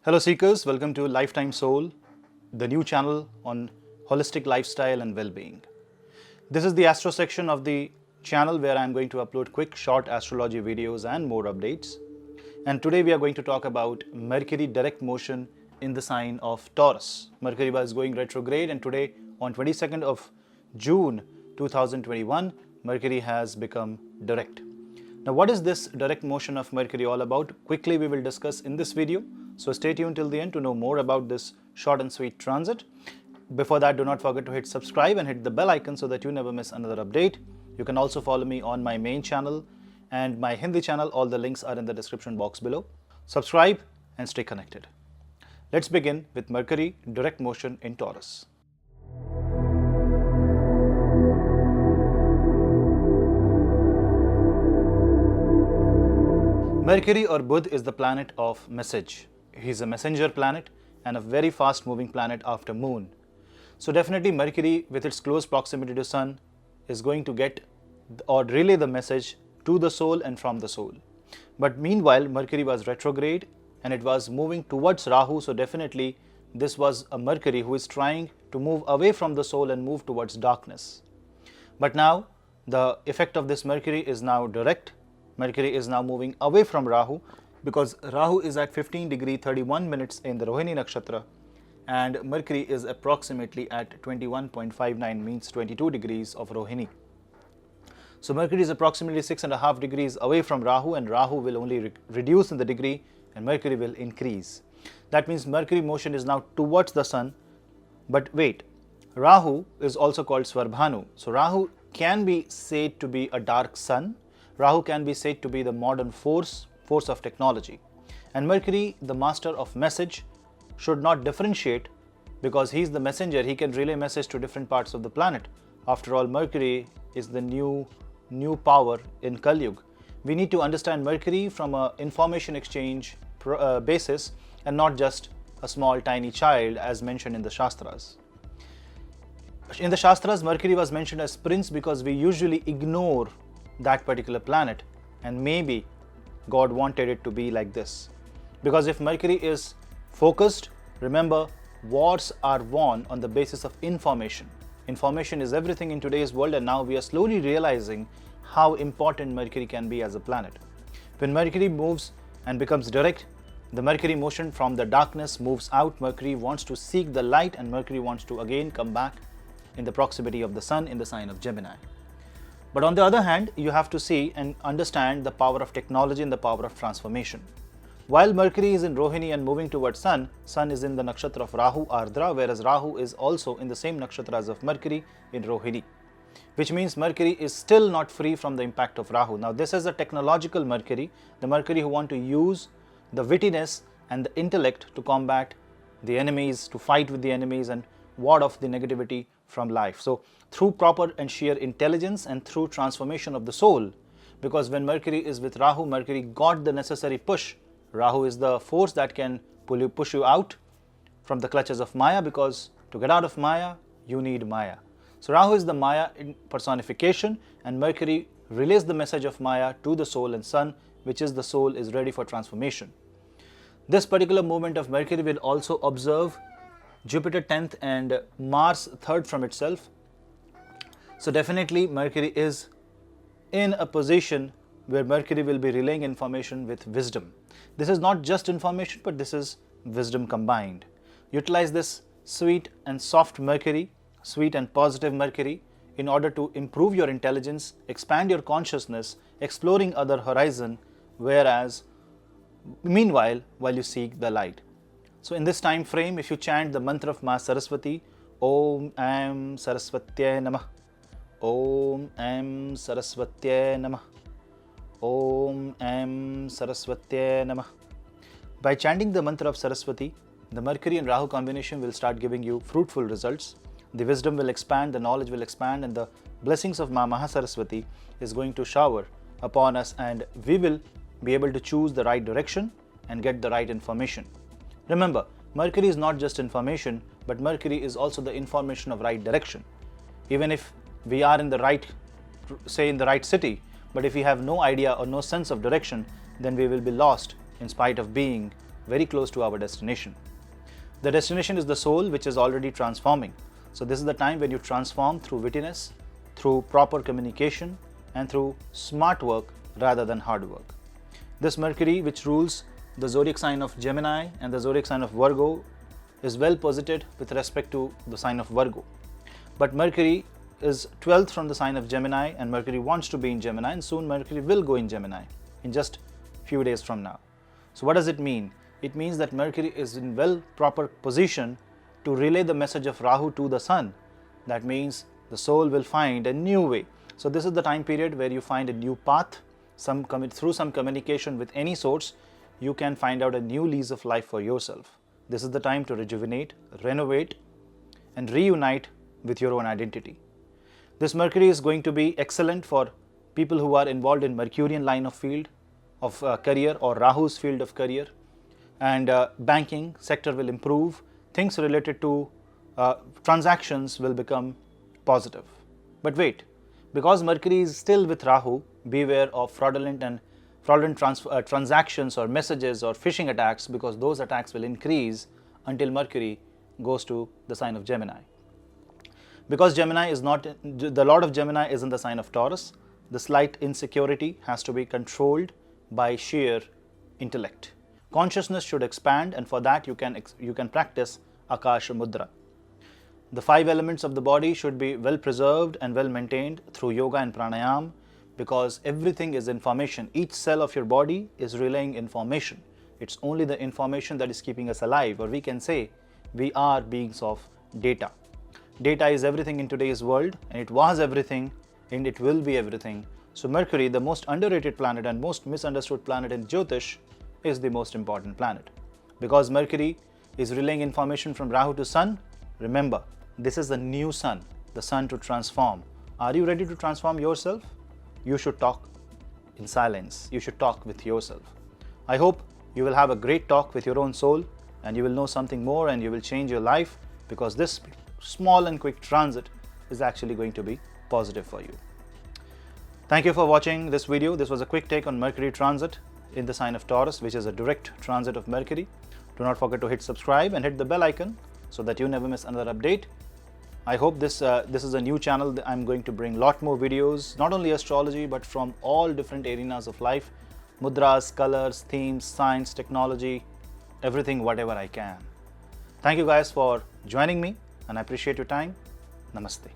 Hello Seekers, welcome to Lifetime Soul, the new channel on holistic lifestyle and well-being. This is the astro section of the channel where I am going to upload quick short astrology videos and more updates. And today we are going to talk about Mercury direct motion in the sign of Taurus. Mercury was going retrograde, and today on 22nd of June 2021, Mercury has become direct. Now what is this direct motion of Mercury all about? Quickly we will discuss in this video. So stay tuned till the end to know more about this short and sweet transit. Before that, do not forget to hit subscribe and hit the bell icon so that you never miss another update. You can also follow me on my main channel and my Hindi channel. All the links are in the description box below. Subscribe and stay connected. Let's begin with Mercury direct motion in Taurus. Mercury or Budh is the planet of message. He's a messenger planet and a very fast moving planet after Moon. So definitely Mercury, with its close proximity to Sun, is going to get or relay the message to the soul and from the soul. But meanwhile, Mercury was retrograde and it was moving towards Rahu. So definitely this was a Mercury who is trying to move away from the soul and move towards darkness. But now the effect of this Mercury is now direct. Mercury is now moving away from Rahu, because Rahu is at 15 degree 31 minutes in the Rohini Nakshatra and Mercury is approximately at 21.59, means 22 degrees of Rohini. So Mercury is approximately 6.5 degrees away from Rahu, and Rahu will only reduce in the degree and Mercury will increase. That means Mercury motion is now towards the Sun. But wait, Rahu is also called Swarbhanu. So Rahu can be said to be a dark sun. Rahu can be said to be the modern force of technology. And Mercury, the master of message, should not differentiate, because he is the messenger. He can relay message to different parts of the planet. After all, Mercury is the new power in Kali Yuga. We need to understand Mercury from an information exchange basis and not just a small tiny child as mentioned in the Shastras. In the Shastras, Mercury was mentioned as prince because we usually ignore that particular planet, and maybe God wanted it to be like this. Because if Mercury is focused, remember, wars are won on the basis of information. Information is everything in today's world, and now we are slowly realizing how important Mercury can be as a planet. When Mercury moves and becomes direct, the Mercury motion from the darkness moves out. Mercury wants to seek the light, and Mercury wants to again come back in the proximity of the Sun in the sign of Gemini. But on the other hand, you have to see and understand the power of technology and the power of transformation. While Mercury is in Rohini and moving towards Sun, Sun is in the nakshatra of Rahu Ardra, whereas Rahu is also in the same nakshatra as of Mercury in Rohini, which means Mercury is still not free from the impact of Rahu. Now this is a technological Mercury, the Mercury who want to use the wittiness and the intellect to combat the enemies, to fight with the enemies and ward off the negativity from life. So through proper and sheer intelligence and through transformation of the soul, because when Mercury is with Rahu, Mercury got the necessary push. Rahu is the force that can push you out from the clutches of Maya, because to get out of Maya, you need Maya. So Rahu is the Maya in personification, and Mercury relays the message of Maya to the soul, and Sun, which is the soul, is ready for transformation. This particular movement of Mercury will also observe Jupiter 10th and Mars 3rd from itself. So definitely Mercury is in a position where Mercury will be relaying information with wisdom. This is not just information, but this is wisdom combined. Utilize this sweet and soft Mercury, sweet and positive Mercury, in order to improve your intelligence, expand your consciousness, exploring other horizon, whereas meanwhile, while you seek the light. So in this time frame, if you chant the mantra of Ma Saraswati, Om Am Saraswatyay Namah, Om Am Saraswatyay Namah, Om Am Saraswatyay Namah. By chanting the mantra of Saraswati, the Mercury and Rahu combination will start giving you fruitful results. The wisdom will expand, the knowledge will expand, and the blessings of Ma Mahasaraswati is going to shower upon us, and we will be able to choose the right direction and get the right information. Remember, Mercury is not just information, but Mercury is also the information of right direction. Even if we are in the right, say in the right city, but if we have no idea or no sense of direction, then we will be lost in spite of being very close to our destination. The destination is the soul, which is already transforming. So this is the time when you transform through wittiness, through proper communication, and through smart work rather than hard work. This Mercury, which rules the zodiac sign of Gemini and the zodiac sign of Virgo, is well posited with respect to the sign of Virgo. But Mercury is 12th from the sign of Gemini, and Mercury wants to be in Gemini, and soon Mercury will go in Gemini in just few days from now. So what does it mean? It means that Mercury is in well proper position to relay the message of Rahu to the Sun. That means the soul will find a new way. So this is the time period where you find a new path, through some communication with any source, you can find out a new lease of life for yourself. This is the time to rejuvenate, renovate, and reunite with your own identity. This Mercury is going to be excellent for people who are involved in Mercurian line of field of career or Rahu's field of career, and banking sector will improve. Things related to transactions will become positive. But wait, because Mercury is still with Rahu, beware of fraudulent transactions or messages or phishing attacks, because those attacks will increase until Mercury goes to the sign of Gemini. Because Gemini is not, the Lord of Gemini is in the sign of Taurus, the slight insecurity has to be controlled by sheer intellect. Consciousness should expand, and for that you can practice Akasha Mudra. The 5 elements of the body should be well preserved and well maintained through yoga and pranayam, because everything is information. Each cell of your body is relaying information. It's only the information that is keeping us alive, or we can say we are beings of data. Data is everything in today's world, and it was everything and it will be everything. So Mercury, the most underrated planet and most misunderstood planet in Jyotish, is the most important planet. Because Mercury is relaying information from Rahu to Sun, remember, this is the new Sun, the Sun to transform. Are you ready to transform yourself? You should talk in silence. You should talk with yourself. I hope you will have a great talk with your own soul, and you will know something more, and you will change your life, because this small and quick transit is actually going to be positive for you. Thank you for watching this video. This was a quick take on Mercury transit in the sign of Taurus, which is a direct transit of Mercury. Do not forget to hit subscribe and hit the bell icon so that you never miss another update. I hope this is a new channel. I'm going to bring a lot more videos, not only astrology, but from all different arenas of life, mudras, colors, themes, science, technology, everything, whatever I can. Thank you guys for joining me, and I appreciate your time. Namaste.